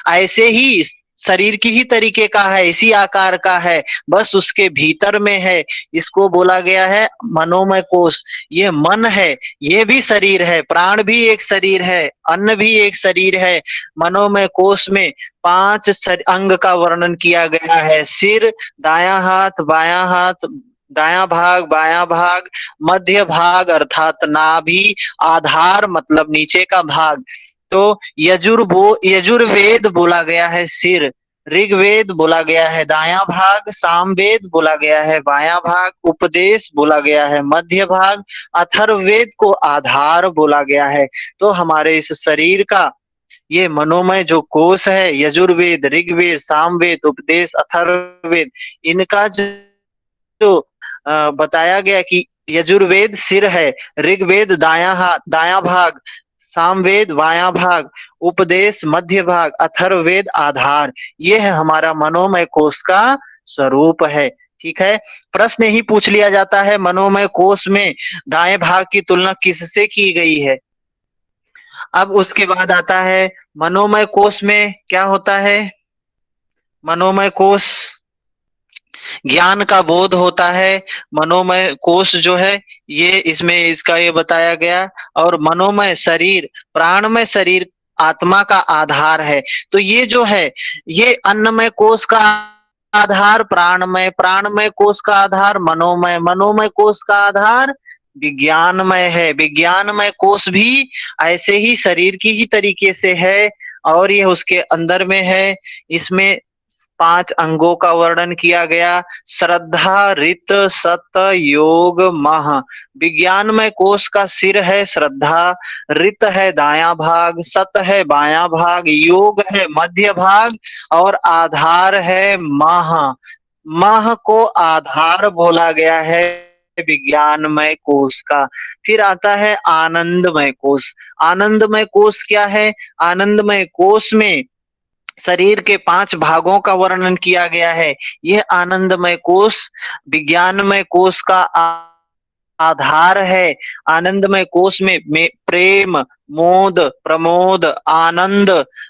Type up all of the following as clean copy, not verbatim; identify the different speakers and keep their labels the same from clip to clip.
Speaker 1: ऐसे ही शरीर की ही तरीके का है, इसी आकार का है, बस उसके भीतर में है। इसको बोला गया है मनोमय कोश। ये मन है, ये भी शरीर है, प्राण भी एक शरीर है, अन्न भी एक शरीर है। मनोमय कोश में 5 अंग का वर्णन किया गया है। सिर, दायां हाथ, दायां भाग, बायां भाग, मध्य भाग अर्थात नाभि, आधार मतलब नीचे का भाग। तो यजुर्वेद बोला गया है सिर, ऋग्वेद बोला गया है दायां भाग, सामवेद बोला गया है बायां भाग, उपदेश बोला गया है मध्य भाग, अथर्ववेद को आधार बोला गया है। तो हमारे इस शरीर का ये मनोमय जो कोश है, यजुर्वेद, ऋग्वेद, सामवेद, उपदेश, अथर्ववेद, इनका जो बताया गया कि यजुर्वेद सिर है, ऋग्वेद दायां हाथ, दायां भाग, सामवेद बायां भाग, उपदेश मध्य भाग, अथर्ववेद आधार। ये है हमारा मनोमय कोश का स्वरूप है। ठीक है। प्रश्न ही पूछ लिया जाता है मनोमय कोश में दाएं भाग की तुलना किससे की गई है। अब उसके बाद आता है मनोमय कोश में क्या होता है। मनोमय कोश ज्ञान का बोध होता है। मनोमय कोश जो है ये इसमें इसका ये बताया गया। और मनोमय शरीर, प्राणमय शरीर आत्मा का आधार है। तो ये जो है ये अन्नमय कोश का आधार प्राणमय, प्राणमय कोश का आधार मनोमय, मनोमय कोश का आधार विज्ञानमय है। विज्ञानमय कोश भी ऐसे ही शरीर की ही तरीके से है और ये उसके अंदर में है। इसमें 5 अंगों का वर्णन किया गया। श्रद्धा, रित, सत, योग, मह। विज्ञानमय कोश का सिर है श्रद्धा, रित है दायां भाग, सत है बायां भाग, योग है मध्य भाग और आधार है मह। मह को आधार बोला गया है विज्ञानमय कोश का। फिर आता है आनंदमय कोश। आनंदमय कोश क्या है। आनंदमय कोश में शरीर के 5 भागों का वर्णन किया गया है। यह आनंदमय कोश विज्ञानमय कोश का आधार है। आनंदमय कोश में प्रेम, मोद, प्रमोद, आनंद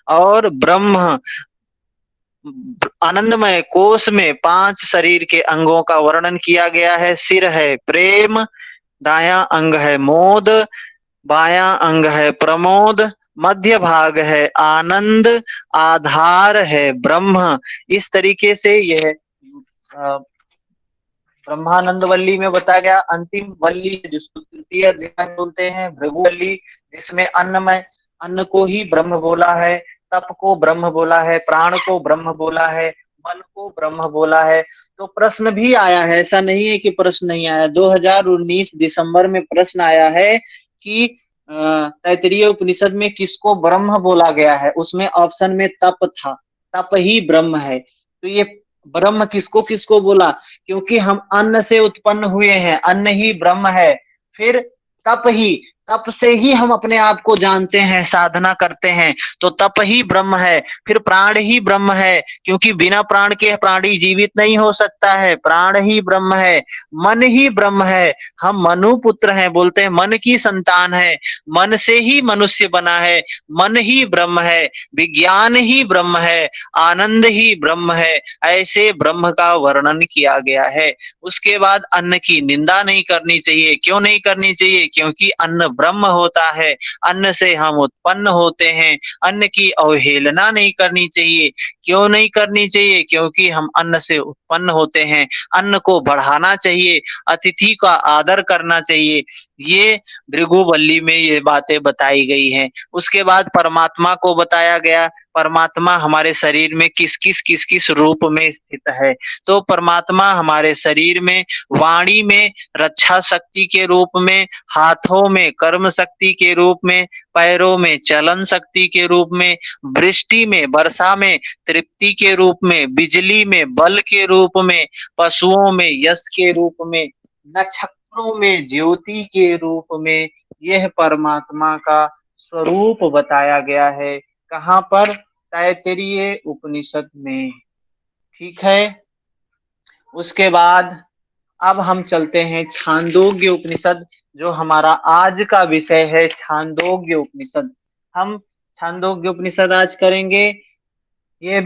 Speaker 1: और ब्रह्म। आनंदमय कोश में 5 शरीर के अंगों का वर्णन किया गया है। सिर है प्रेम, दायां अंग है मोद, बायां अंग है प्रमोद, मध्य भाग है आनंद, आधार है ब्रह्म। इस तरीके से यह ब्रह्मानंद वल्ली में बताया गया। अंतिम वल्ली जिसको तृतीय अध्याय बोलते हैं भृगुवल्ली, जिसमें अन्नमय, अन्न को ही ब्रह्म बोला है, तप को ब्रह्म बोला है, प्राण को ब्रह्म बोला है, मन को ब्रह्म बोला है। तो प्रश्न भी आया है, ऐसा नहीं है कि प्रश्न नहीं आया। 2019 दिसंबर में प्रश्न आया है कि तैत्तिरीय उपनिषद में किसको ब्रह्म बोला गया है। उसमें ऑप्शन में तप था, तप ही ब्रह्म है। तो ये ब्रह्म किसको किसको बोला, क्योंकि हम अन्न से उत्पन्न हुए हैं, अन्न ही ब्रह्म है। फिर तप ही, तप से ही हम अपने आप को जानते हैं, साधना करते हैं, तो तप ही ब्रह्म है। फिर प्राण ही ब्रह्म है, क्योंकि बिना प्राण के प्राणी जीवित नहीं हो सकता है, प्राण ही ब्रह्म है। मन ही ब्रह्म है, हम मनु पुत्र हैं, बोलते हैं मन की संतान है, मन से ही मनुष्य बना है, मन ही ब्रह्म है, विज्ञान ही ब्रह्म है, आनंद ही ब्रह्म है। ऐसे ब्रह्म का वर्णन किया गया है। उसके बाद अन्न की निंदा नहीं करनी चाहिए। क्यों नहीं करनी चाहिए, क्योंकि अन्न ब्रह्म होता है, अन्न से हम उत्पन्न होते हैं। अन्न की अवहेलना नहीं करनी चाहिए। क्यों नहीं करनी चाहिए, क्योंकि हम अन्न से उत्पन्न होते हैं। अन्न को बढ़ाना चाहिए, अतिथि का आदर करना चाहिए। ये भृगुवल्ली में ये बातें बताई गई हैं। उसके बाद परमात्मा को बताया गया। परमात्मा हमारे शरीर में किस किस रूप में स्थित है। तो परमात्मा हमारे शरीर में वाणी में रक्षा शक्ति के रूप में, हाथों में कर्म शक्ति के रूप में, पैरों में चलन शक्ति के रूप में, वृष्टि में वर्षा में तृप्ति के रूप में, बिजली में बल के रूप में, पशुओं में यश के रूप में, नक्षत्रों में ज्योति के रूप में, यह परमात्मा का स्वरूप बताया गया है। कहाँ पर, तैत्तिरीय उपनिषद में। ठीक है। उसके बाद अब हम चलते हैं छांदोग्य उपनिषद, जो हमारा आज का विषय है छांदोग्य उपनिषद। हम छांदोग्य उपनिषद आज करेंगे। ये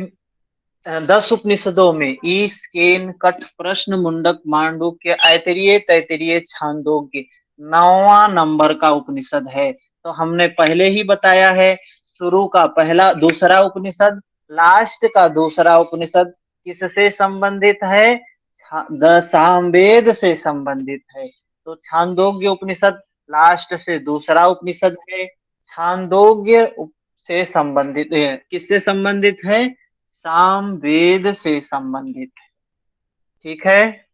Speaker 1: 10 उपनिषदों में ईश, केन, कठ, प्रश्न, मुंडक, मांडुक्य, ऐतरेय, तैत्तिरीय, छांदोग्य 9वां नंबर का उपनिषद है। तो हमने पहले ही बताया है, शुरू का पहला दूसरा उपनिषद, लास्ट का दूसरा उपनिषद किससे संबंधित है? सामवेद से संबंधित है। तो छांदोग्य उपनिषद लास्ट से दूसरा उपनिषद है। छांदोग्य से संबंधित है, किससे संबंधित है? सामवेद से संबंधित है। ठीक है,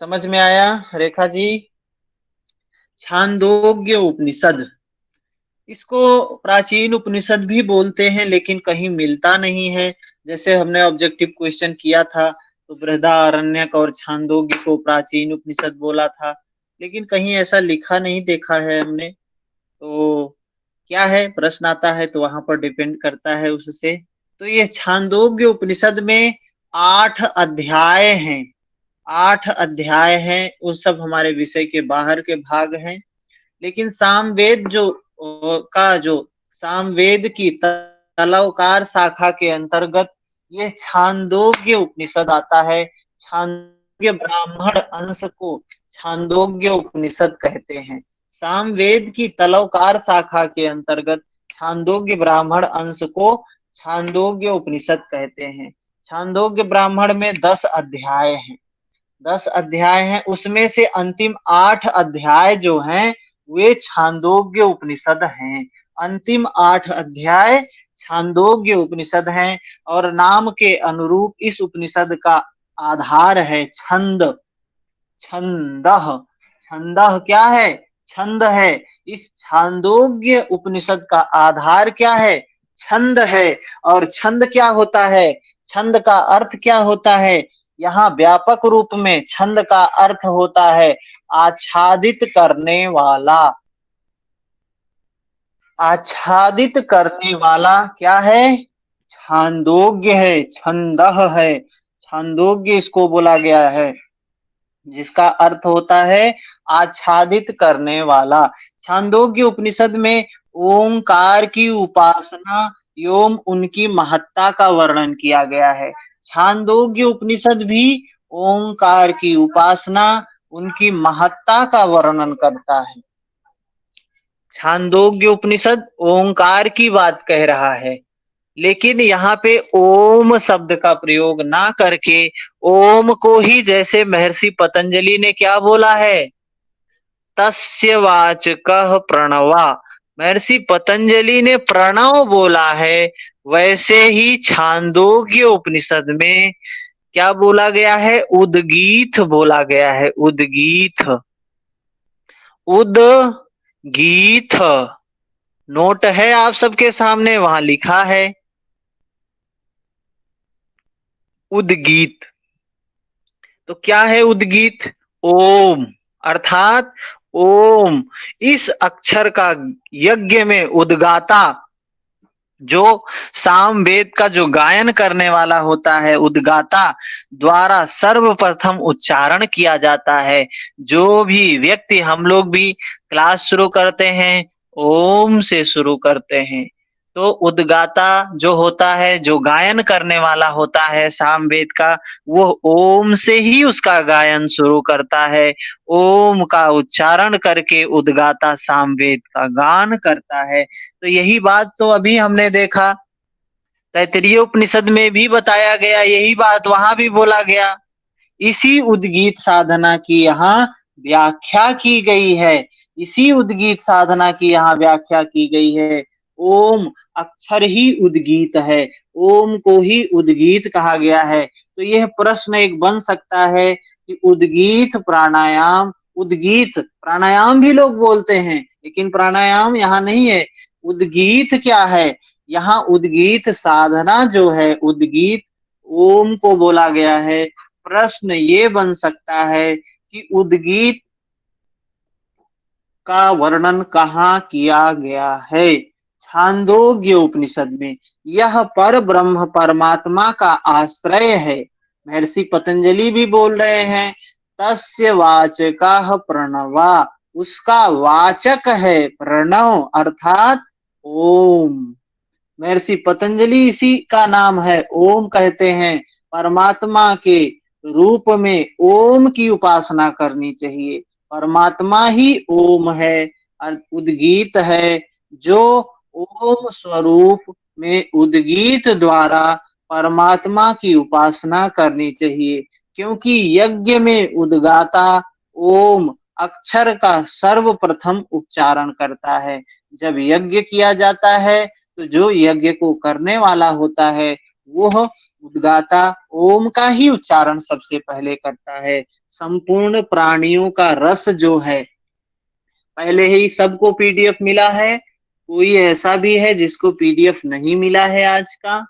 Speaker 1: समझ में आया रेखा जी? छांदोग्य उपनिषद, इसको प्राचीन उपनिषद भी बोलते हैं, लेकिन कहीं मिलता नहीं है। जैसे हमने ऑब्जेक्टिव क्वेश्चन किया था, तो बृहदारण्यक और छांदोग्य को प्राचीन उपनिषद बोला था, लेकिन कहीं ऐसा लिखा नहीं देखा है हमने। तो क्या है, प्रश्न आता है तो वहां पर डिपेंड करता है उससे। तो ये छांदोग्य उपनिषद में 8 अध्याय हैं। 8 अध्याय हैं, वो सब हमारे विषय के बाहर के भाग हैं। लेकिन सामवेद का जो सामवेद की तलवकार शाखा के अंतर्गत ये छांदोग्य उपनिषद आता है। छांदोग्य ब्राह्मण अंश को छांदोग्य उपनिषद कहते हैं। सामवेद की तलवकार शाखा के अंतर्गत छांदोग्य ब्राह्मण अंश को छांदोग्य उपनिषद कहते हैं। छांदोग्य ब्राह्मण में 10 अध्याय हैं। 10 अध्याय हैं, उसमें से अंतिम 8 अध्याय जो हैं वे छांदोग्य उपनिषद हैं। अंतिम 8 अध्याय छांदोग्य उपनिषद हैं। और नाम के अनुरूप इस उपनिषद का आधार है छंद। छंदः, छंदः क्या है? छंद है। इस छांदोग्य उपनिषद का आधार क्या है? छंद है। और छंद क्या होता है? छंद का अर्थ क्या होता है? यहाँ व्यापक रूप में छंद का अर्थ होता है आच्छादित करने वाला। आच्छादित करने वाला क्या है? छांदोग्य है, छंदः है। छांदोग्य इसको बोला गया है, जिसका अर्थ होता है आच्छादित करने वाला। छांदोग्य उपनिषद में ओंकार की उपासना एवं उनकी महत्ता का वर्णन किया गया है। छांदोग्य उपनिषद भी ओंकार की उपासना, उनकी महत्ता का वर्णन करता है। छांदोग्य उपनिषद ओंकार की बात कह रहा है, लेकिन यहाँ पे ओम शब्द का प्रयोग ना करके ओम को ही, जैसे महर्षि पतंजलि ने क्या बोला है? तस्य वाचकः प्रणवा। महर्षि पतंजलि ने प्रणव बोला है, वैसे ही छांदोग्य उपनिषद में क्या बोला गया है? उदगीत बोला गया है। उदगीत, उदगीत नोट है आप सबके सामने, वहां लिखा है उदगीत। तो क्या है उदगीत? ओम, अर्थात ओम। इस अक्षर का यज्ञ में उद्गाता, जो सामवेद का जो गायन करने वाला होता है, उद्गाता द्वारा सर्वप्रथम उच्चारण किया जाता है। जो भी व्यक्ति, हम लोग भी क्लास शुरू करते हैं ओम से शुरू करते हैं। तो उद्गाता जो होता है, जो गायन करने वाला होता है सामवेद का, वो ओम से ही उसका गायन शुरू करता है। ओम का उच्चारण करके उद्गाता सामवेद का गान करता है। तो यही बात तो अभी हमने देखा, तैत्तिरीय उपनिषद में भी बताया गया, यही बात वहां भी बोला गया। इसी उद्गीत साधना की यहाँ व्याख्या की गई है। इसी उद्गीत साधना की यहाँ व्याख्या की गई है। ओम अक्षर ही उद्गीत है, ओम को ही उद्गीत कहा गया है। तो यह प्रश्न एक बन सकता है कि उद्गीत प्राणायाम, उद्गीत प्राणायाम भी लोग बोलते हैं, लेकिन प्राणायाम यहाँ नहीं है। उद्गीत क्या है? यहाँ उद्गीत साधना जो है, उद्गीत ओम को बोला गया है। प्रश्न ये बन सकता है कि उद्गीत का वर्णन कहाँ किया गया है? छांदोग्य उपनिषद में। यह पर ब्रह्म परमात्मा का आश्रय है। महर्षि पतंजलि भी बोल रहे हैं तस्य वाचकः प्रणवा, उसका वाचक है प्रणव, अर्थात ओम। महर्षि पतंजलि इसी का नाम है, ओम कहते हैं। परमात्मा के रूप में ओम की उपासना करनी चाहिए। परमात्मा ही ओम है, उद्गीत है, जो ओम स्वरूप में उद्गीत द्वारा परमात्मा की उपासना करनी चाहिए। क्योंकि यज्ञ में उद्गाता ओम अक्षर का सर्वप्रथम उच्चारण करता है। जब यज्ञ किया जाता है तो जो यज्ञ को करने वाला होता है वह उद्गाता ओम का ही उच्चारण सबसे पहले करता है। संपूर्ण प्राणियों का रस जो है, पहले ही सबको पीडीएफ मिला है। कोई ऐसा भी है जिसको पीडीएफ नहीं मिला है आज का?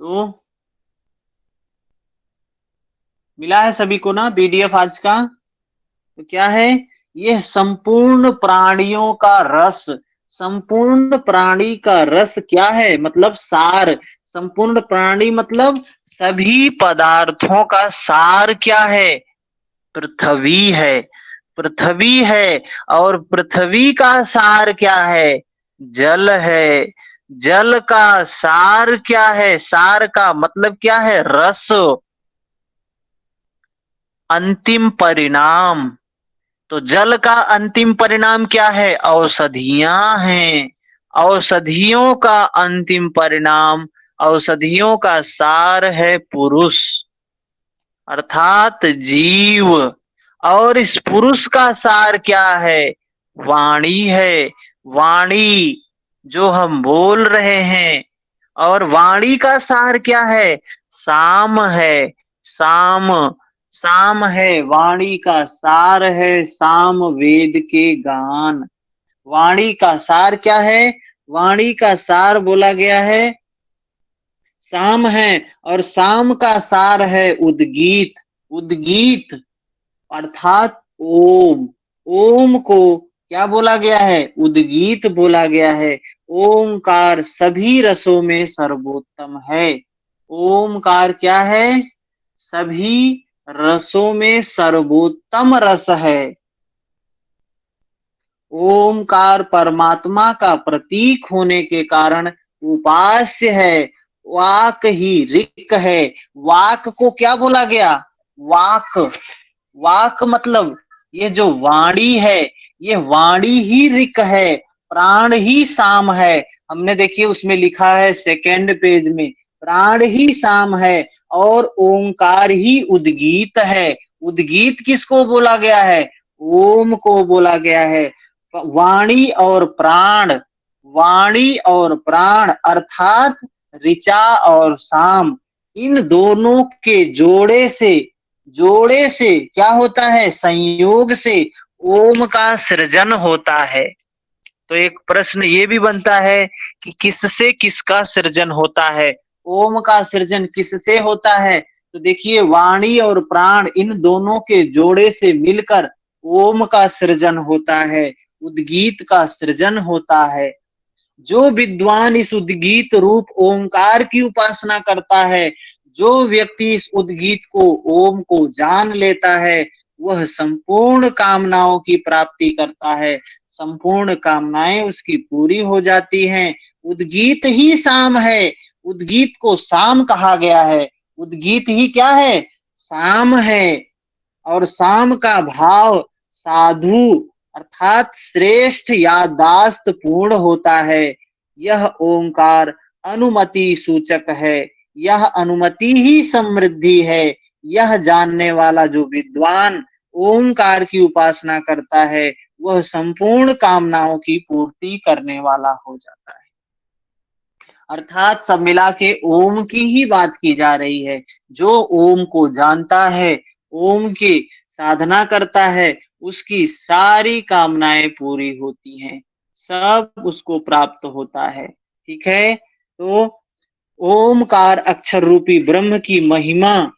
Speaker 1: तो मिला है सभी को ना पीडीएफ आज का? तो क्या है, यह संपूर्ण प्राणियों का रस। संपूर्ण प्राणी का रस क्या है, मतलब सार। संपूर्ण प्राणी मतलब सभी पदार्थों का सार क्या है? पृथ्वी है। पृथ्वी है। और पृथ्वी का सार क्या है? जल है। जल का सार क्या है? सार का मतलब क्या है? रस। अंतिम परिणाम। तो जल का अंतिम परिणाम क्या है? औषधियां हैं। औषधियों का अंतिम परिणाम, औषधियों का सार है पुरुष, अर्थात जीव। और इस पुरुष का सार क्या है? वाणी है। वाणी, जो हम बोल रहे हैं। और वाणी का सार क्या है? साम है। साम। साम है, वाणी का सार है। साम वेद के गान। वाणी का सार क्या है? वाणी का सार बोला गया है साम है। और साम का सार है उद्गीत। उद्गीत अर्थात ओम। ओम को क्या बोला गया है? उद्गीत बोला गया है। ओमकार सभी रसों में सर्वोत्तम है। ओमकार क्या है? सभी रसों में सर्वोत्तम रस है। ओमकार परमात्मा का प्रतीक होने के कारण उपास्य है। वाक ही ऋक है। वाक को क्या बोला गया? वाक। वाक मतलब ये जो वाणी है, ये वाणी ही ऋक है। प्राण ही साम है। हमने देखिए उसमें लिखा है सेकेंड पेज में, प्राण ही साम है और ओंकार ही उद्गीत है। उद्गीत किसको बोला गया है? ओम को बोला गया है। वाणी और प्राण। वाणी और प्राण अर्थात ऋचा और साम, इन दोनों के जोड़े से क्या होता है? संयोग से ओम का सृजन होता है। तो एक प्रश्न ये भी बनता है कि किससे किसका सृजन होता है? ओम का सृजन किससे होता है? तो देखिए, वाणी और प्राण इन दोनों के जोड़े से मिलकर ओम का सृजन होता है, उद्गीत का सृजन होता है। जो विद्वान इस उद्गीत रूप ओंकार की उपासना करता है, जो व्यक्ति इस उद्गीत को, ओम को जान लेता है, वह संपूर्ण कामनाओं की प्राप्ति करता है। संपूर्ण कामनाएं उसकी पूरी हो जाती हैं। उद्गीत ही साम है। उद्गीत को साम कहा गया है। उद्गीत ही क्या है? साम है। और साम का भाव साधु अर्थात श्रेष्ठ या दास्त पूर्ण होता है। यह ओंकार अनुमति सूचक है। यह अनुमति ही समृद्धि है। यह जानने वाला जो विद्वान ओंकार की उपासना करता है, वह संपूर्ण कामनाओं की पूर्ति करने वाला हो जाता है। अर्थात सब मिला के ओम की ही बात की जा रही है। जो ओम को जानता है, ओम की साधना करता है, उसकी सारी कामनाएं पूरी होती हैं, सब उसको प्राप्त होता है। ठीक है, तो ओमकार अक्षर रूपी ब्रह्म की महिमा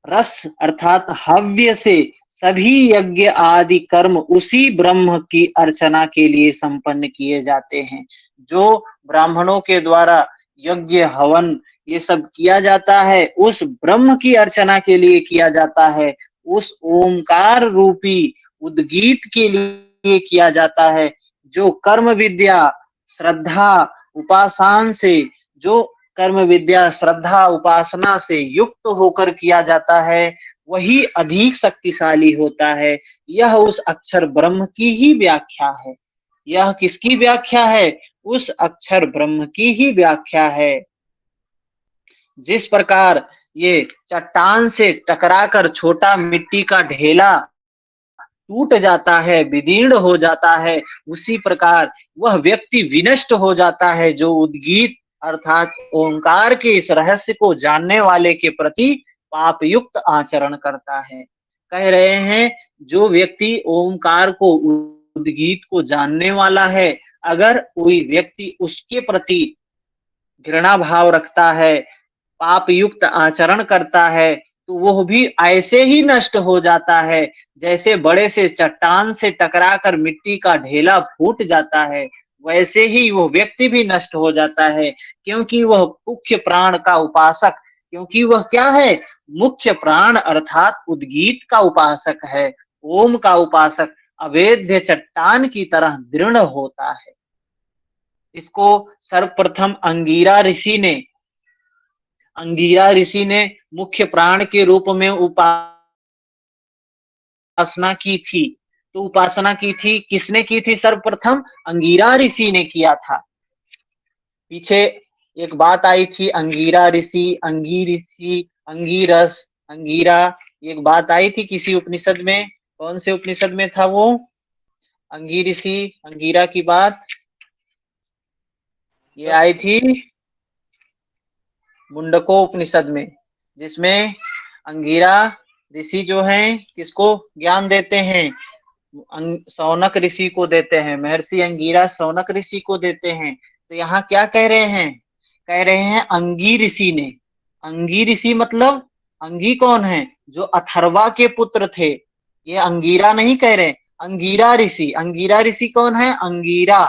Speaker 1: रस अर्थात हव्य से सभी यज्ञ आदि कर्म उसी ब्रह्म की अर्चना के लिए संपन्न किए जाते हैं। जो ब्राह्मणों के द्वारा यज्ञ हवन ये सब किया जाता है, उस ब्रह्म की अर्चना के लिए किया जाता है, उस ओंकार रूपी उद्गीत के लिए किया जाता है, जो कर्म विद्या श्रद्धा उपासन से जो कर्म विद्या श्रद्धा उपासना से युक्त होकर किया जाता है, वही अधिक शक्तिशाली होता है। यह उस अक्षर ब्रह्म की ही व्याख्या है। यह किसकी व्याख्या है? उस अक्षर ब्रह्म की ही व्याख्या है। जिस प्रकार ये चट्टान से टकराकर छोटा मिट्टी का ढेला टूट जाता है, विदीर्ण हो जाता है, उसी प्रकार वह व्यक्ति विनष्ट हो जाता है जो उद्गीत अर्थात ओंकार के इस रहस्य को जानने वाले के प्रति पाप युक्त आचरण करता है। कह रहे हैं जो व्यक्ति ओंकार को उद्गीत को जानने वाला है, अगर कोई व्यक्ति उसके प्रति घृणा भाव रखता है, पाप युक्त आचरण करता है, तो वह भी ऐसे ही नष्ट हो जाता है जैसे बड़े से चट्टान से टकराकर मिट्टी का ढेला फूट जाता है, वैसे ही वो व्यक्ति भी नष्ट हो जाता है। क्योंकि वह मुख्य प्राण का उपासक, क्योंकि वह क्या है? मुख्य प्राण अर्थात उद्गीत का उपासक है, ओम का उपासक अवेद्य चट्टान की तरह दृढ़ होता है। इसको सर्वप्रथम अंगीरा ऋषि ने मुख्य प्राण के रूप में उपासना की थी। तो उपासना की थी, किसने की थी? सर्वप्रथम अंगीरा ऋषि ने किया था। पीछे एक बात आई थी, अंगीरा ऋषि, अंगी ऋषि, अंगीरस, अंगीरा, एक बात आई थी किसी उपनिषद में। कौन से उपनिषद में था वो? अंगी ऋषि अंगीरा की बात ये आई थी मुंडको उपनिषद में, जिसमें अंगीरा ऋषि जो हैं किसको ज्ञान देते हैं? सौनक ऋषि को देते हैं। महर्षि अंगीरा सौनक ऋषि को देते हैं। तो यहाँ क्या कह रहे हैं? कह रहे हैं अंगी ऋषि ने। अंगी ऋषि मतलब अंगी कौन है? जो अथर्वा के पुत्र थे। ये अंगीरा नहीं कह रहे, अंगीरा ऋषि। अंगीरा ऋषि कौन है? अंगीरा,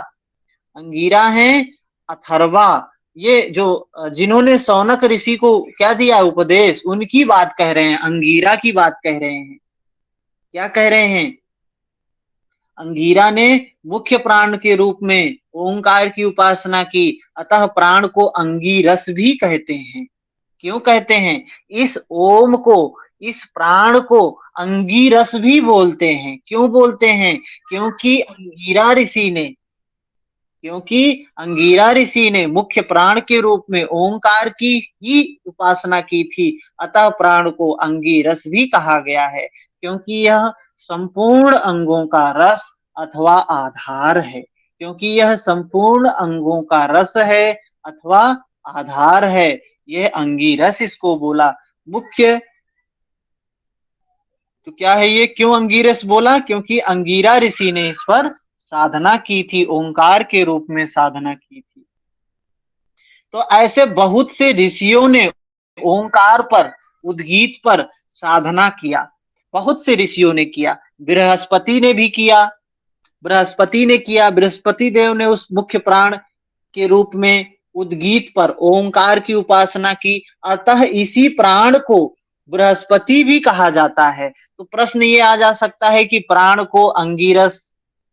Speaker 1: अंगीरा है अथर्वा। ये जो जिन्होंने सौनक ऋषि को क्या दिया उपदेश, उनकी बात कह रहे हैं, अंगीरा की बात कह रहे हैं। क्या कह रहे हैं? अंगीरा ने मुख्य प्राण के रूप में ओंकार की उपासना की, अतः प्राण को अंगीरस भी कहते हैं। क्यों कहते हैं? इस ओम को, इस प्राण को अंगीरस भी बोलते हैं। क्यों बोलते हैं? क्योंकि अंगीरा ऋषि ने क्योंकि अंगीरा ऋषि ने मुख्य प्राण के रूप में ओंकार की ही उपासना की थी, अतः प्राण को अंगीरस भी कहा गया है। क्योंकि यह संपूर्ण अंगों का रस अथवा आधार है। क्योंकि यह संपूर्ण अंगों का रस है अथवा आधार है, यह अंगीरस इसको बोला। मुख्य तो क्या है ये? क्यों अंगीरस बोला? क्योंकि अंगीरा ऋषि ने इस पर साधना की थी, ओंकार के रूप में साधना की थी। तो ऐसे बहुत से ऋषियों ने ओंकार पर, उद्गीत पर साधना किया। बहुत से ऋषियों ने किया। बृहस्पति ने भी किया। बृहस्पति देव ने उस मुख्य प्राण के रूप में उद्गीत पर ओंकार की उपासना की, अतः इसी प्राण को बृहस्पति भी कहा जाता है। तो प्रश्न ये आ जा सकता है कि प्राण को अंगिरस,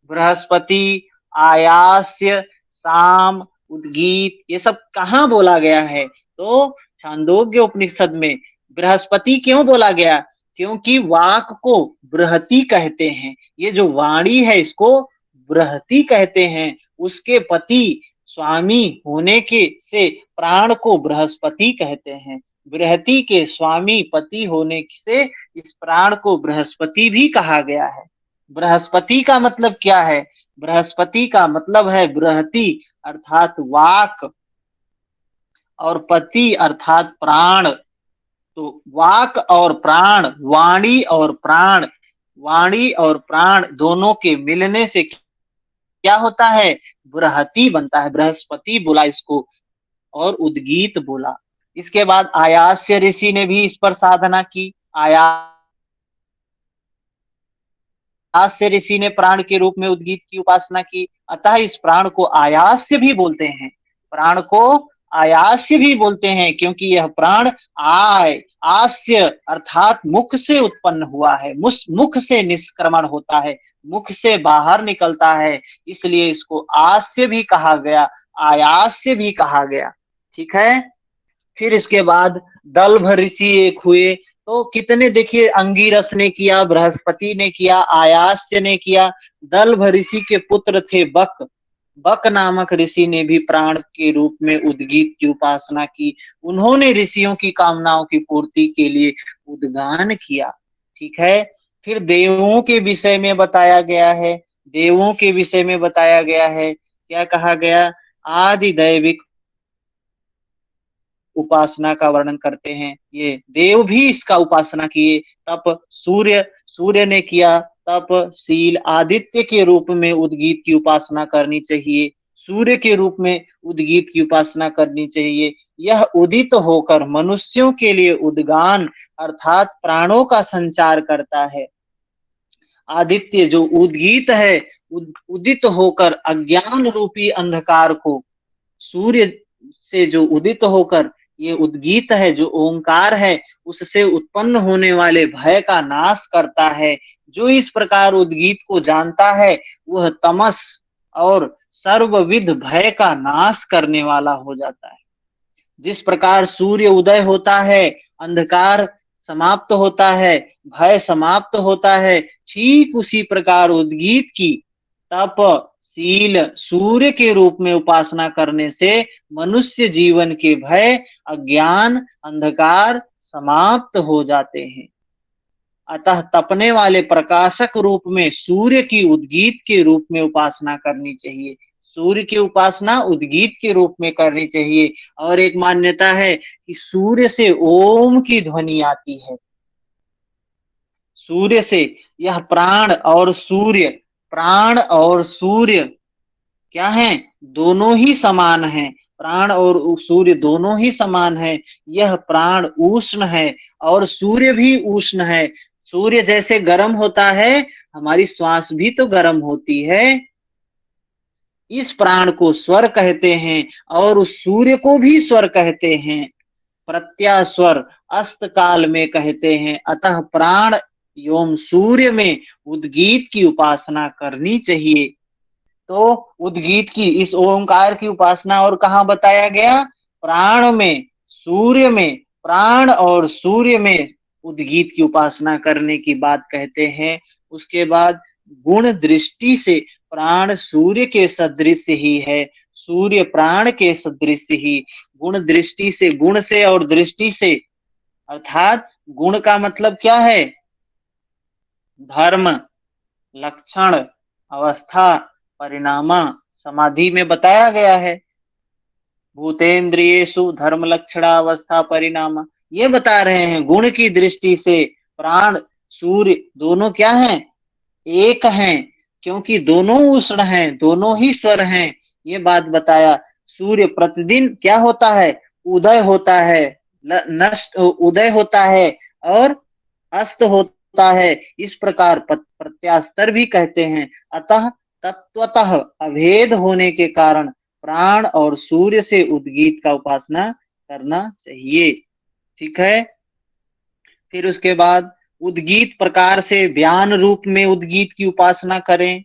Speaker 1: बृहस्पति, आयास्य, साम, उद्गीत ये सब कहाँ बोला गया है? तो छांदोग्य उपनिषद में। बृहस्पति क्यों बोला गया? क्योंकि वाक को बृहति कहते हैं। ये जो वाणी है इसको बृहति कहते हैं। उसके पति स्वामी होने के से प्राण को बृहस्पति कहते हैं। बृहति के स्वामी पति होने से इस प्राण को बृहस्पति भी कहा गया है। बृहस्पति का मतलब क्या है? बृहस्पति का मतलब है बृहति अर्थात वाक और पति अर्थात प्राण। तो वाक और प्राण, वाणी और प्राण दोनों के मिलने से क्या होता है? बृहति बनता है। बृहस्पति बोला इसको और उद्गीत बोला। इसके बाद आयास्य ऋषि ने भी इस पर साधना की। आयास्य ऋषि ने प्राण के रूप में उद्गीत की उपासना की, अतः इस प्राण को आयास्य भी बोलते हैं। प्राण को आयास्य भी बोलते हैं, क्योंकि यह प्राण आय आस्य अर्थात मुख से उत्पन्न हुआ है, मुख से निष्क्रमण होता है, मुख से बाहर निकलता है, इसलिए इसको आस्य भी कहा गया, आयास्य भी कहा गया। ठीक है। फिर इसके बाद दल्भ ऋषि एक हुए, तो कितने देखिए, अंगिरस ने किया, बृहस्पति ने किया, आयास्य ने किया, दल्भ ऋषि के पुत्र थे बक, बक नामक ऋषि ने भी प्राण के रूप में उद्गीत की उपासना की। उन्होंने ऋषियों की कामनाओं की पूर्ति के लिए उद्गान किया। ठीक है। फिर देवों के विषय में बताया गया है, देवों के विषय में बताया गया है, क्या कहा गया, आदि दैविक उपासना का वर्णन करते हैं। ये देव भी इसका उपासना किए। तप सूर्य, सूर्य ने किया तप, शील, आदित्य के रूप में उद्गीत की उपासना करनी चाहिए, सूर्य के रूप में उद्गीत की उपासना करनी चाहिए। यह उदित होकर मनुष्यों के लिए उद्गान अर्थात प्राणों का संचार करता है। आदित्य जो उद्गीत है, उदित होकर अज्ञान रूपी अंधकार को, सूर्य से जो उदित होकर ये उद्गीत है, जो ओंकार है, उससे उत्पन्न होने वाले भय का नाश करता है। जो इस प्रकार उद्गीत को जानता है, वह तमस और सर्वविध भय का नाश करने वाला हो जाता है। जिस प्रकार सूर्य उदय होता है, अंधकार समाप्त होता है, भय समाप्त होता है, ठीक उसी प्रकार उद्गीत की तप, शील, सूर्य के रूप में उपासना करने से मनुष्य जीवन के भय, अज्ञान, अंधकार समाप्त हो जाते हैं। अतः तपने वाले प्रकाशक रूप में सूर्य की उद्गीत के रूप में उपासना करनी चाहिए, सूर्य की उपासना उद्गीत के रूप में करनी चाहिए। और एक मान्यता है कि सूर्य से ओम की ध्वनि आती है, सूर्य से, यह प्राण और सूर्य क्या है, दोनों ही समान है, प्राण और सूर्य दोनों ही समान है। यह प्राण उष्ण है और सूर्य भी उष्ण है। सूर्य जैसे गर्म होता है, हमारी श्वास भी तो गर्म होती है। इस प्राण को स्वर कहते हैं और उस सूर्य को भी स्वर कहते हैं, प्रत्यास्वर अस्त काल में कहते हैं। अतः प्राण एवं सूर्य में उद्गीत की उपासना करनी चाहिए। तो उद्गीत की, इस ओंकार की उपासना और कहाँ बताया गया, प्राण में, सूर्य में, प्राण और सूर्य में उद्गीत की उपासना करने की बात कहते हैं। उसके बाद गुण दृष्टि से प्राण सूर्य के सदृश ही है, सूर्य प्राण के सदृश ही। गुण दृष्टि से, गुण से और दृष्टि से, अर्थात गुण का मतलब क्या है, धर्म, लक्षण, अवस्था, परिणामा, समाधि में बताया गया है। भूतेन्द्रियेषु धर्म लक्षणावस्था परिणाम, ये बता रहे हैं। गुण की दृष्टि से प्राण सूर्य दोनों क्या हैं, एक हैं, क्योंकि दोनों उष्ण हैं, दोनों ही स्वर हैं, ये बात बताया। सूर्य प्रतिदिन क्या होता है, उदय होता है, नष्ट उदय होता है और अस्त होता है, इस प्रकार प्रत्यास्तर भी कहते हैं। अतः तत्वतः अभेद होने के कारण प्राण और सूर्य से उद्गीत का उपासना करना चाहिए। ठीक है। फिर उसके बाद उद्गीत प्रकार से व्यान रूप में उद्गीत की उपासना करें,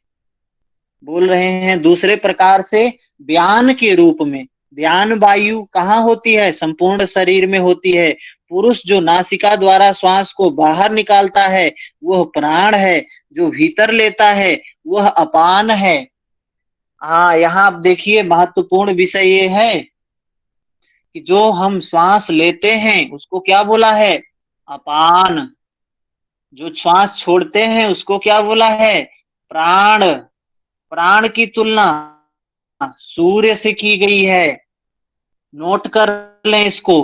Speaker 1: बोल रहे हैं। दूसरे प्रकार से व्यान के रूप में, व्यान वायु कहाँ होती है, संपूर्ण शरीर में होती है। पुरुष जो नासिका द्वारा श्वास को बाहर निकालता है वह प्राण है, जो भीतर लेता है वह अपान है। हाँ, यहाँ आप देखिए महत्वपूर्ण विषय ये है कि जो हम श्वास लेते हैं उसको क्या बोला है, अपान। जो श्वास छोड़ते हैं उसको क्या बोला है, प्राण। प्राण की तुलना सूर्य से की गई है, नोट कर लें इसको।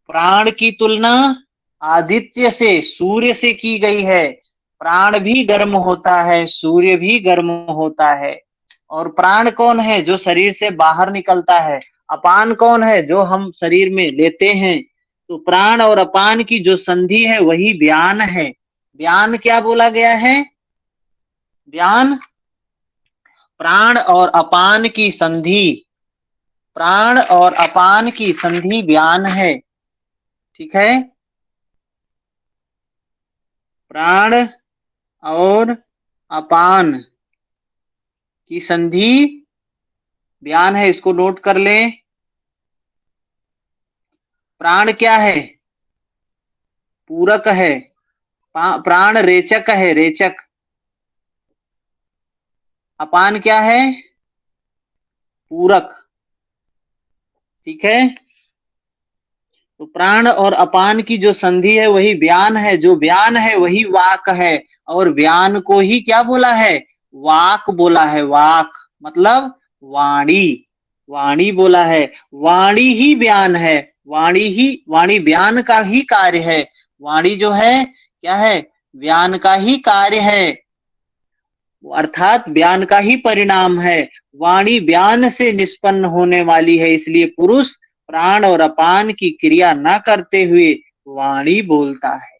Speaker 1: प्राण की तुलना आदित्य से, सूर्य से की गई है। प्राण भी गर्म होता है, सूर्य भी गर्म होता है। और प्राण कौन है, जो शरीर से बाहर निकलता है। अपान कौन है, जो हम शरीर में लेते हैं। तो प्राण और अपान की जो संधि है वही व्यान है। व्यान क्या बोला गया है, व्यान प्राण और अपान की संधि, प्राण और अपान की संधि व्यान है। ठीक है, प्राण और अपान की संधि व्यान है, इसको नोट कर लें। प्राण क्या है? पूरक है। प्राण रेचक है, रेचक। अपान क्या है? पूरक। ठीक है, तो प्राण और अपान की जो संधि है वही व्यान है, जो व्यान है वही वाक है, और व्यान को ही क्या बोला है? वाक बोला है। वाक मतलब वाणी, वाणी बोला है। वाणी ही व्यान है, वाणी ही, वाणी व्यान का ही कार्य है। वाणी जो है क्या है? व्यान का ही कार्य है, अर्थात व्यान का ही परिणाम है। वाणी व्यान से निष्पन्न होने वाली है, इसलिए पुरुष प्राण और अपान की क्रिया न करते हुए वाणी बोलता है।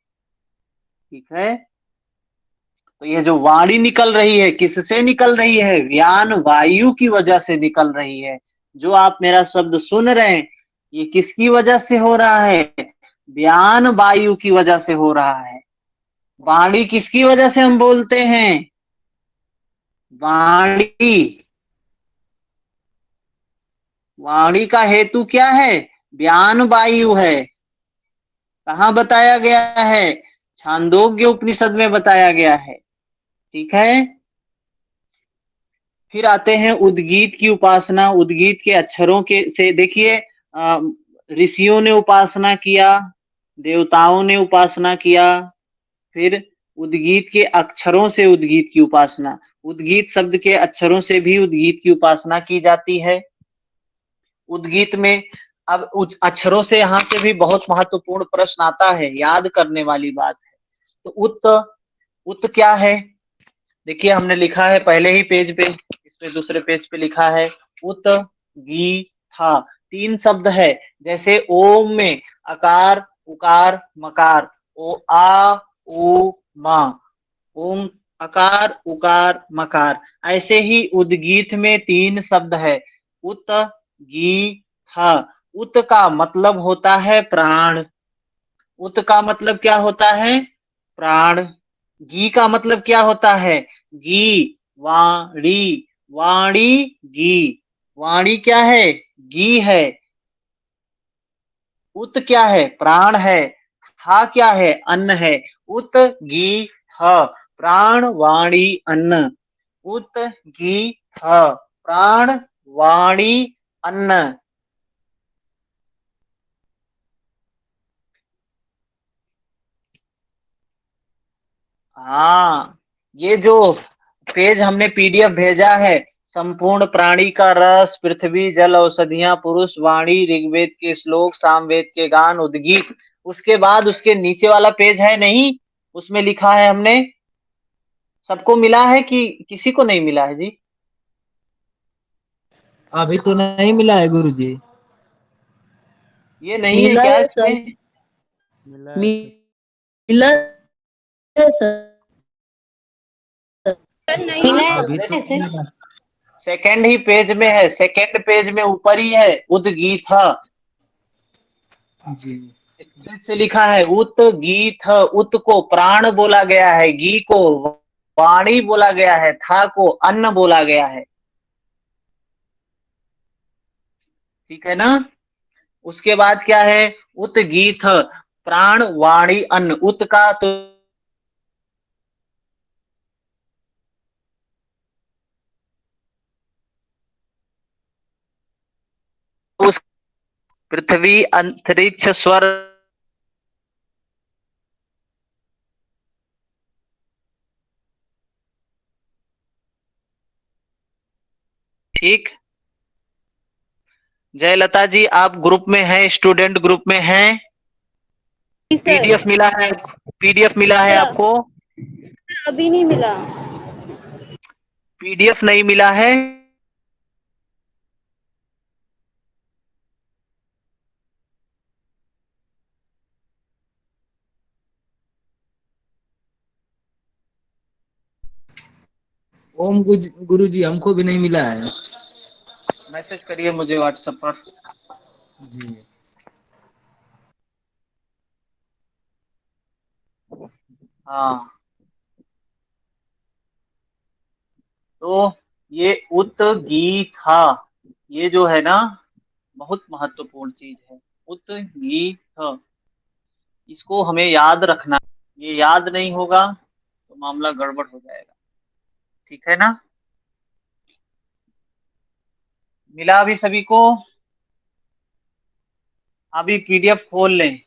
Speaker 1: ठीक है, तो ये जो वाणी निकल रही है, किससे निकल रही है? व्यान वायु की वजह से निकल रही है। जो आप मेरा शब्द सुन रहे हैं, ये किसकी वजह से हो रहा है? व्यान वायु की वजह से हो रहा है। वाणी किसकी वजह से हम बोलते हैं? वाणी, वाणी का हेतु क्या है? व्यान वायु है। कहाँ बताया गया है? छांदोग्य उपनिषद में बताया गया है। ठीक है, फिर आते हैं उद्गीत की उपासना। उद्गीत के अक्षरों के से देखिए, ऋषियों ने उपासना किया, देवताओं ने उपासना किया, फिर उद्गीत के अक्षरों से उद्गीत की उपासना। उद्गीत शब्द के अक्षरों से भी उद्गीत की उपासना की जाती है। उद्गीत में अब अक्षरों से यहाँ से भी बहुत महत्वपूर्ण प्रश्न आता है, याद करने वाली बात है। तो उत, उत क्या है? देखिए हमने लिखा है पहले ही पेज पे, इस पे दूसरे पेज पे लिखा है उत गी था, तीन शब्द है। जैसे ओम में अकार उकार मकार, ओ आ उ मा, ओम अकार उकार मकार। ऐसे ही उद्गीत में तीन शब्द है, उत गी था। उत का मतलब होता है प्राण। उत का मतलब क्या होता है? प्राण। गी का मतलब क्या होता है? गी, वाणी, वाणी गी। वाणी क्या है? गी है। उत क्या है? प्राण है। हा क्या है? अन्न है। उत गी ह, प्राण वाणी अन्न। उत गी ह, प्राण वाणी अन्न। हाँ, ये जो पेज हमने पीडीएफ भेजा है, संपूर्ण प्राणी का रस, पृथ्वी जल औषधियां, पुरुष वाणी, ऋग्वेद के श्लोक, सामवेद के गान, उद्गीत, उसके बाद उसके नीचे वाला पेज है नहीं, उसमें लिखा है हमने। सबको मिला है कि किसी को नहीं मिला है जी?
Speaker 2: अभी तो नहीं मिला है गुरुजी।
Speaker 1: ये नहीं है
Speaker 3: मिला
Speaker 1: क्या
Speaker 3: है सर,
Speaker 1: इसमें?
Speaker 2: मिला है सर।
Speaker 3: मिला है सर।
Speaker 4: मिला है
Speaker 2: अभी तो
Speaker 4: कैसे?
Speaker 2: नहीं मिला।
Speaker 1: सेकंड ही पेज में है, सेकंड पेज में ऊपर ही है उद्गीत।
Speaker 2: जी।
Speaker 1: से लिखा है उत गीत। उत को प्राण बोला गया है, गी को वाणी बोला गया है, था को अन्न बोला गया है। ठीक है ना? उसके बाद क्या है? उत गीत, प्राण वाणी अन्न। उत का तो उस पृथ्वी अंतरिक्ष स्वर, ठीक। जयलता जी आप ग्रुप में हैं, स्टूडेंट ग्रुप में हैं?
Speaker 4: जी सर।
Speaker 1: पीडीएफ मिला है? पीडीएफ मिला है
Speaker 4: सर,
Speaker 1: आपको?
Speaker 4: अभी नहीं मिला।
Speaker 1: पीडीएफ नहीं मिला है?
Speaker 2: ओम गुरुजी हमको भी नहीं मिला है।
Speaker 1: मैसेज करिए मुझे व्हाट्सएप पर।
Speaker 2: जी।
Speaker 1: हाँ, तो ये उत गी था, ये जो है ना बहुत महत्वपूर्ण चीज है। उत गी था, इसको हमें याद रखना। ये याद नहीं होगा तो मामला गड़बड़ हो जाएगा। ठीक है ना? मिला अभी सभी को? अभी पीडीएफ खोल लें।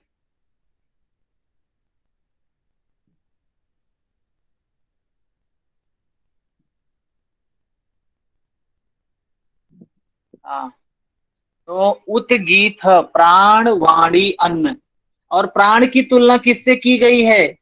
Speaker 1: हाँ, तो उत गीत प्राण वाणी अन्न, और प्राण की तुलना किससे की गई है?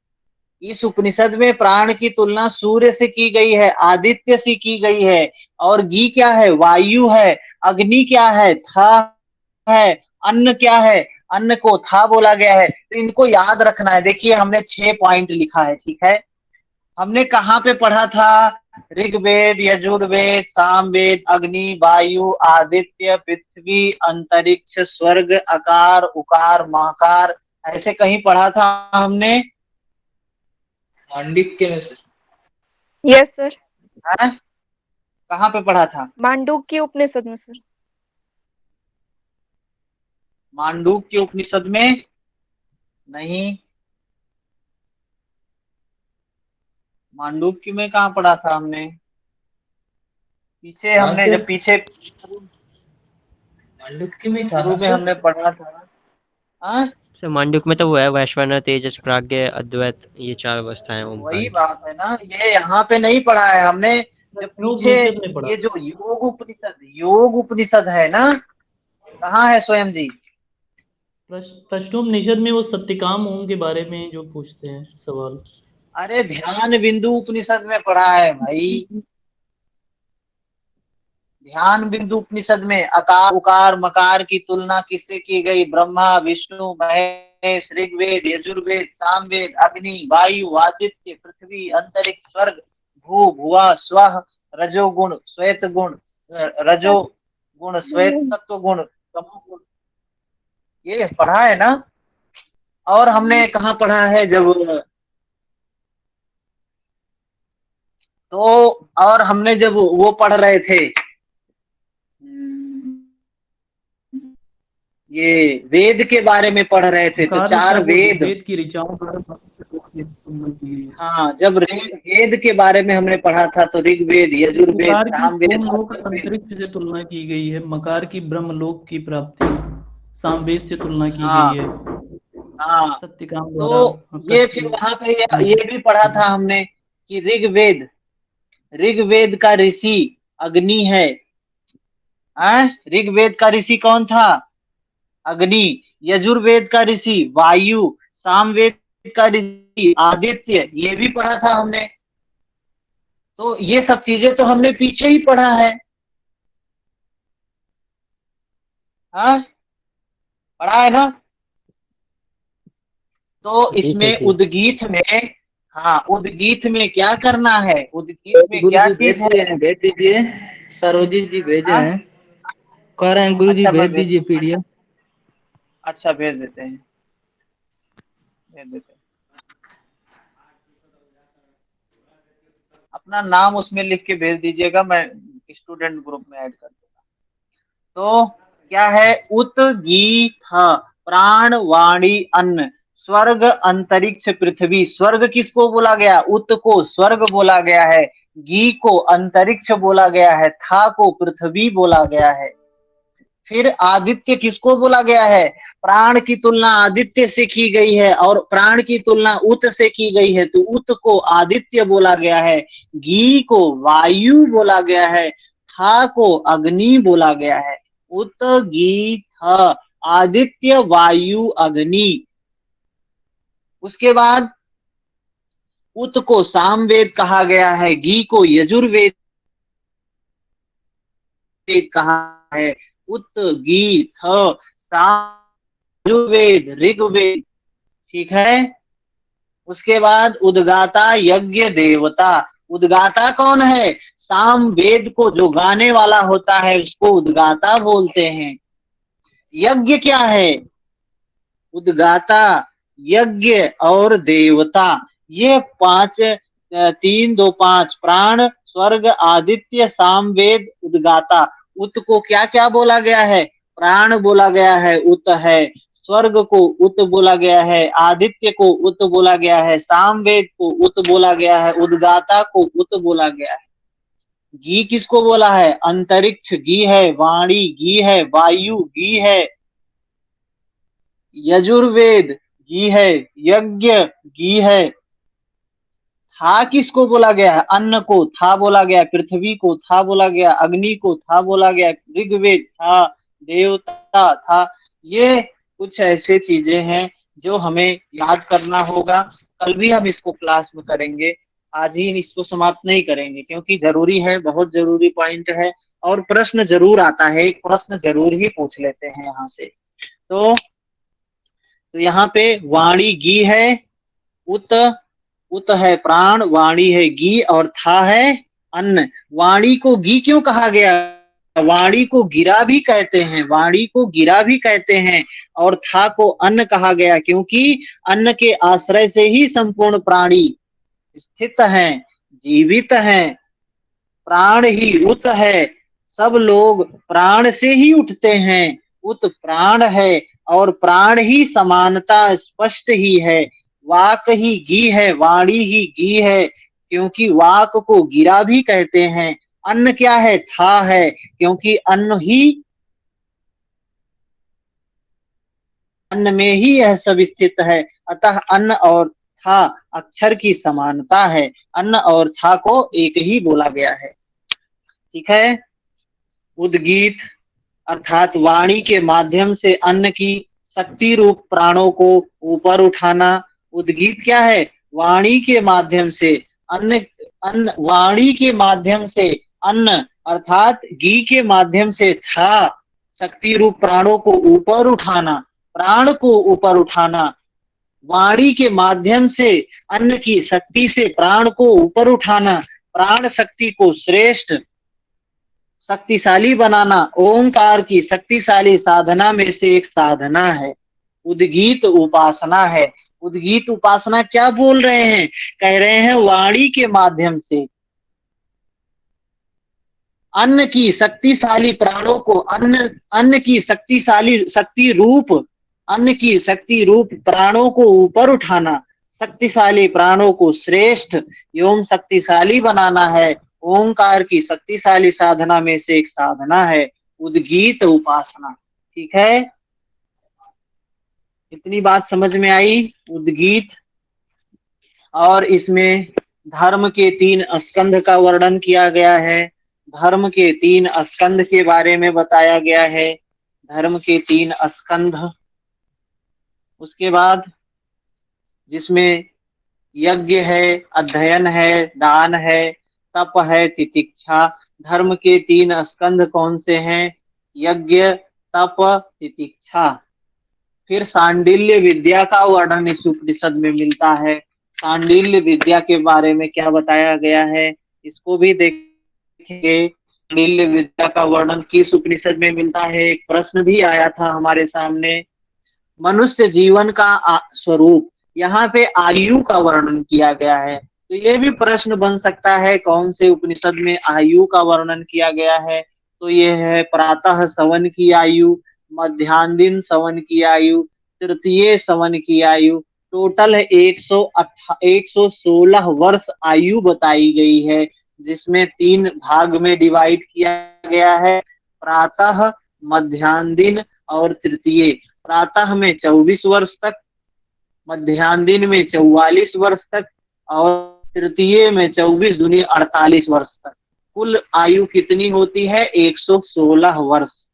Speaker 1: इस उपनिषद में प्राण की तुलना सूर्य से की गई है, आदित्य से की गई है। और घी क्या है? वायु है। अग्नि क्या है? था है। अन्न क्या है? अन्न को था बोला गया है। तो इनको याद रखना है। देखिए हमने 6 पॉइंट लिखा है। ठीक है, हमने कहाँ पे पढ़ा था? ऋग्वेद, यजुर्वेद, सामवेद, अग्नि, वायु, आदित्य, पृथ्वी, अंतरिक्ष, स्वर्ग, अकार, उकार, मकार, ऐसे कहीं पढ़ा था हमने?
Speaker 2: मांडलिक में सर।
Speaker 4: Yes sir.
Speaker 1: है? कहाँ पे पढ़ा था?
Speaker 4: मांडूक्य उपनिषद में सर।
Speaker 1: मांडूक्य उपनिषद में नहीं। मांडूक्य में कहाँ पढ़ा था हमने? पीछे
Speaker 2: हाँ
Speaker 1: हमने
Speaker 2: सर,
Speaker 1: जब पीछे
Speaker 2: मांडलिक में था
Speaker 1: शुरू
Speaker 2: ना
Speaker 1: में
Speaker 2: सर।
Speaker 1: हमने पढ़ा था। हाँ,
Speaker 5: सर मांडूक में तो वो है वैश्वानर, तेजस, प्राज्ञ, अद्वैत, ये 4 अवस्थाएं ओमकार
Speaker 1: वही
Speaker 5: की।
Speaker 1: बात है ना, ये यहाँ पे नहीं पढ़ा है हमने। जब पीछे
Speaker 2: उपनिषद में पढ़ा।
Speaker 1: ये जो योग उपनिषद है ना, कहाँ है स्वयं जी?
Speaker 2: प्रश्नोपनिषद में वो सत्यकाम ओम के बारे में जो पूछते हैं सवाल।
Speaker 1: अरे ध्यान बिंदु उपनिषद में पढ़ा है भाई। ध्यान बिंदु उपनिषद में अकार उकार मकार की तुलना किससे की गई? ब्रह्मा, विष्णु, महेश, ऋग्वेद, यजुर्वेद, सामवेद, अग्नि, वायु, आदित्य, पृथ्वी, अंतरिक्ष, स्वर्ग, भू, भुवा, स्वः, रजोगुण, श्वेत गुण, रजो गुण, श्वेत सत्व गुण, तमो गुण, ये पढ़ा है ना? और हमने कहाँ पढ़ा है जब, तो और हमने जब वो पढ़ रहे थे, ये वेद के बारे में पढ़ रहे थे, तो 4 वेद।
Speaker 2: वेद की ऋचाओं द्वारा की गई।
Speaker 1: हाँ, जब वेद के बारे में हमने पढ़ा था तो ऋग्वेद, यजुर्वेद,
Speaker 2: उकार की
Speaker 1: सामवेद,
Speaker 2: सोमलोक
Speaker 1: अथर्ववेद।
Speaker 2: अंतरिक्ष से तुलना की गई है, मकार की ब्रह्मलोक की प्राप्ति सामवेद से तुलना की
Speaker 1: हाँ
Speaker 2: गई है,
Speaker 1: हाँ,
Speaker 2: सत्यकाम द्वारा।
Speaker 1: तो ये फिर वहां पे ये भी पढ़ा था हमने कि ऋग्वेद का ऋषि अग्नि है। ऋग्वेद का ऋषि कौन था? अग्नि। यजुर्वेद का ऋषि वायु। सामवेद का ऋषि आदित्य, ये भी पढ़ा था हमने। तो ये सब चीजें तो हमने पीछे ही पढ़ा है। हाँ, पढ़ा है ना? तो
Speaker 5: जी सर
Speaker 1: इसमें
Speaker 5: जी।
Speaker 1: उद्गीत में, हाँ उद्गीत में क्या करना है? उद्गीत में
Speaker 6: गुरु
Speaker 1: क्या
Speaker 6: जी
Speaker 1: चीज
Speaker 6: भेज
Speaker 1: है?
Speaker 6: दिए हैं, भेज दीजिए। सरोजीत जी भेजे
Speaker 1: हाँ?
Speaker 6: हैं, कह रहे हैं गुरु जी
Speaker 1: अच्छा मैं
Speaker 6: भेज दीजिए पीडीएफ।
Speaker 1: अच्छा भेज देते हैं, भेज देते हैं। अपना नाम उसमें लिख के भेज दीजिएगा, मैं स्टूडेंट ग्रुप में ऐड कर दूंगा। तो क्या है? उत गी था प्राण वाणी अन्न, स्वर्ग अंतरिक्ष पृथ्वी। स्वर्ग किसको बोला गया? उत को स्वर्ग बोला गया है, गी को अंतरिक्ष बोला गया है, था को पृथ्वी बोला गया है। फिर आदित्य किसको बोला गया है? प्राण की तुलना आदित्य से की गई है और प्राण की तुलना उत से की गई है, तो उत को आदित्य बोला गया है, घी को वायु बोला गया है, था को अग्नि बोला गया है। उत घी थ, आदित्य वायु अग्नि। उसके बाद उत को सामवेद कहा गया है, घी को यजुर्वेद कहा है। उत घी थ साम यजुर्वेद ऋग्वेद। ठीक है। उसके बाद उद्गाता यज्ञ देवता, उद्गाता कौन है? साम वेद को जो गाने वाला होता है उसको उद्गाता बोलते हैं। यज्ञ क्या है? उद्गाता, यज्ञ और देवता, ये पांच, 3 2 5 प्राण, स्वर्ग, आदित्य, सामवेद, उद्गाता। उत को क्या क्या बोला गया है? प्राण बोला गया है, उत है। स्वर्ग को उत बोला गया है, आदित्य को उत बोला गया है, सामवेद को उत बोला गया है, उद्गाता को उत बोला गया है। गी किसको बोला है? अंतरिक्ष गी है, वाणी गी है, वायु गी है, यजुर्वेद घी है, यज्ञ घी है। था किसको बोला गया है? अन्न को था बोला गया, पृथ्वी को था बोला गया, अग्नि को था बोला गया, ऋग्वेद था, देवता था। ये कुछ ऐसे चीजें हैं जो हमें याद करना होगा। कल भी हम इसको क्लास में करेंगे, आज ही इसको समाप्त नहीं करेंगे क्योंकि जरूरी है, बहुत जरूरी पॉइंट है और प्रश्न जरूर आता है, एक प्रश्न जरूर ही पूछ लेते हैं यहाँ से। तो यहाँ पे वाणी गी है, उत उत है प्राण, वाणी है गी और था है अन्न। वाणी को गी क्यों कहा गया? वाणी को गिरा भी कहते हैं, वाणी को गिरा भी कहते हैं, और था को अन्न कहा गया क्योंकि अन्न के आश्रय से ही संपूर्ण प्राणी स्थित हैं, जीवित हैं। प्राण ही उत है, सब लोग प्राण से ही उठते हैं, उत प्राण है और प्राण ही समानता स्पष्ट ही है। वाक ही घी है, वाणी ही घी है क्योंकि वाक को गिरा भी कहते हैं। अन्न क्या है? था है क्योंकि अन्न में ही यह सब स्थित है, अतः अन्न और था अक्षर की समानता है। अन्न और था को एक ही बोला गया है। ठीक है। उद्गीत अर्थात वाणी के माध्यम से अन्न की शक्ति रूप प्राणों को ऊपर उठाना। उद्गीत क्या है? वाणी के माध्यम से अन्न वाणी के माध्यम से अन्न अर्थात घी के माध्यम से था शक्ति रूप प्राणों को ऊपर उठाना, प्राण को ऊपर उठाना। वाणी के माध्यम से अन्न की शक्ति से प्राण को ऊपर उठाना, प्राण शक्ति को श्रेष्ठ शक्तिशाली बनाना ओंकार की शक्तिशाली साधना में से एक साधना है। उद्गीत उपासना है। उद्गीत उपासना क्या बोल रहे हैं? कह रहे हैं वाणी के माध्यम से अन्न की शक्तिशाली प्राणों को अन्न की शक्तिशाली शक्ति रूप अन्न की शक्ति रूप प्राणों को ऊपर उठाना, शक्तिशाली प्राणों को श्रेष्ठ एवं शक्तिशाली बनाना है। ओंकार की शक्तिशाली साधना में से एक साधना है उद्गीत उपासना। ठीक है, इतनी बात समझ में आई? उद्गीत। और इसमें धर्म के 3 स्कंध का वर्णन किया गया है। धर्म के 3 स्कंध के बारे में बताया गया है। धर्म के 3 स्कंध, उसके बाद जिसमें यज्ञ है, अध्ययन है, दान है, तप है, तितिक्षा। धर्म के 3 स्कंध कौन से हैं? यज्ञ, तप, तितिक्षा। फिर सांडिल्य विद्या का वर्णन इस उपनिषद में मिलता है। सांडिल्य विद्या के बारे में क्या बताया गया है इसको भी देखेंगे। सांडिल्य विद्या का वर्णन किस उपनिषद में मिलता है? एक प्रश्न भी आया था हमारे सामने। मनुष्य जीवन का स्वरूप, यहाँ पे आयु का वर्णन किया गया है। तो ये भी प्रश्न बन सकता है कौन से उपनिषद में आयु का वर्णन किया गया है? तो ये है प्रातः सवन की आयु, मध्यान्ह सवन की आयु, तृतीय सवन की आयु। टोटल 116 वर्ष आयु बताई गई है, जिसमें 3 भाग में डिवाइड किया गया है, प्रातः, मध्यान्ह और तृतीय। प्रातः में 24 वर्ष तक, मध्यान्ह में 44 वर्ष तक और तृतीय में 24 दूनी 48 वर्ष तक। कुल आयु कितनी होती है? 116 वर्ष।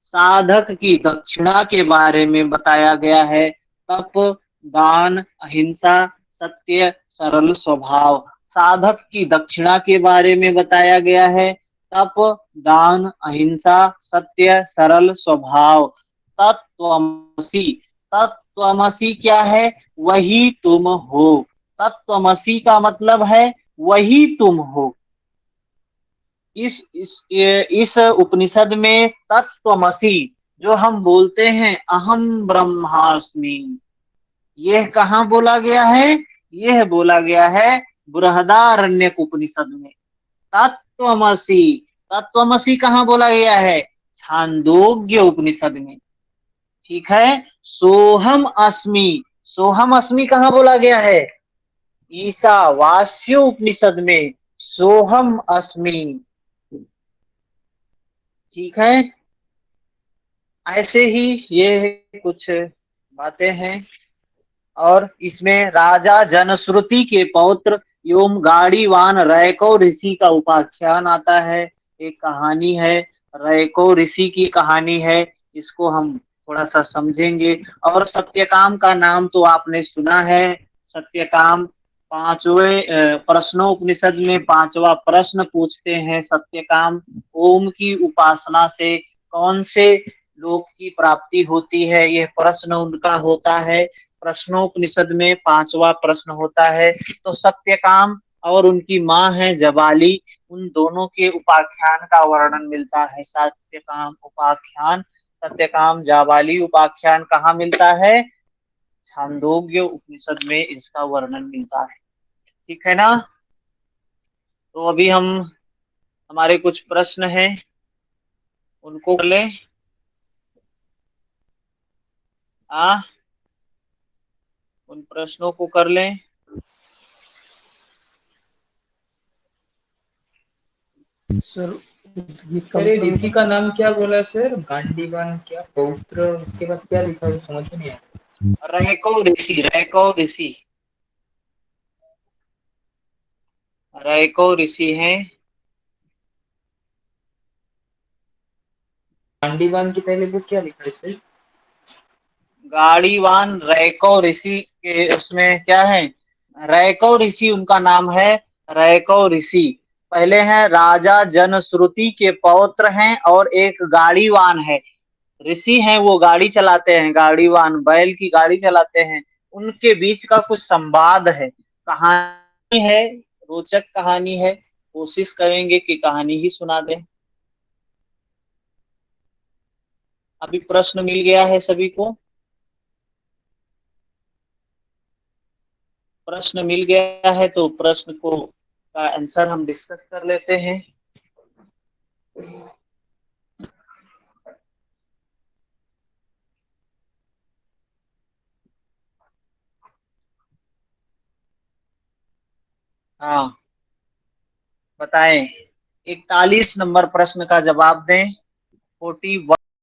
Speaker 1: साधक की दक्षिणा के बारे में बताया गया है। तप, दान, अहिंसा, सत्य, सरल स्वभाव। साधक की दक्षिणा के बारे में बताया गया है। तप, दान, अहिंसा, सत्य, सरल स्वभाव। तत्त्वमसि, तत्त्वमसि क्या है? वही तुम हो। तत्त्वमसि का मतलब है वही तुम हो। इस उपनिषद में तत्त्वमसि जो हम बोलते हैं अहम ब्रह्मास्मि, यह कहाँ बोला गया है? यह बोला गया है बृहदारण्यक उपनिषद में। तत्त्वमसि, तत्त्वमसि कहाँ बोला गया है? छांदोग्य उपनिषद में। ठीक है। सोहम अस्मि, सोहम अस्मि कहाँ बोला गया है? ईशावास्य उपनिषद में सोहम अस्मि। ठीक है। ऐसे ही ये कुछ बातें हैं। और इसमें राजा जनश्रुति के पौत्र एवं गाड़ीवान रैको ऋषि का उपाख्यान आता है। एक कहानी है, रैको ऋषि की कहानी है। इसको हम थोड़ा सा समझेंगे। और सत्यकाम का नाम तो आपने सुना है। सत्यकाम पांचवें प्रश्नोपनिषद में पांचवा प्रश्न पूछते हैं सत्यकाम, ओम की उपासना से कौन से लोक की प्राप्ति होती है, यह प्रश्न उनका होता है। प्रश्नोपनिषद में पांचवा प्रश्न होता है। तो सत्यकाम और उनकी माँ है जबाली, उन दोनों के उपाख्यान का वर्णन मिलता है। सत्यकाम उपाख्यान, सत्यकाम जाबाली उपाख्यान कहाँ मिलता है? छांदोग्य उपनिषद में इसका वर्णन मिलता है। ठीक है ना। तो अभी हम हमारे कुछ प्रश्न हैं उनको कर लें। उन प्रश्नों को कर लें।
Speaker 6: सर ये ऋषि का नाम क्या बोला सर? गांडीवान क्या पौत्र, उसके बाद क्या लिखा है समझ में नहीं आया।
Speaker 1: रैको ऋषि, रैको ऋषि, रैको ऋषि हैं।
Speaker 6: गांडीवान की पहले बुक क्या लिखा है सर?
Speaker 1: गाड़ीवान रैको ऋषि के उसमें क्या है? रैको ऋषि उनका नाम है। रैको ऋषि पहले हैं, राजा जनश्रुति के पौत्र हैं और एक गाड़ीवान है। ऋषि हैं, वो गाड़ी चलाते हैं, गाड़ीवान बैल की गाड़ी चलाते हैं। उनके बीच का कुछ संवाद है, कहानी है, रोचक कहानी है। कोशिश करेंगे कि कहानी ही सुना दें। अभी प्रश्न मिल गया है सभी को? प्रश्न मिल गया है तो प्रश्न को का आंसर हम डिस्कस कर लेते हैं। हाँ, बताएं। 41 नंबर प्रश्न का जवाब दें। 41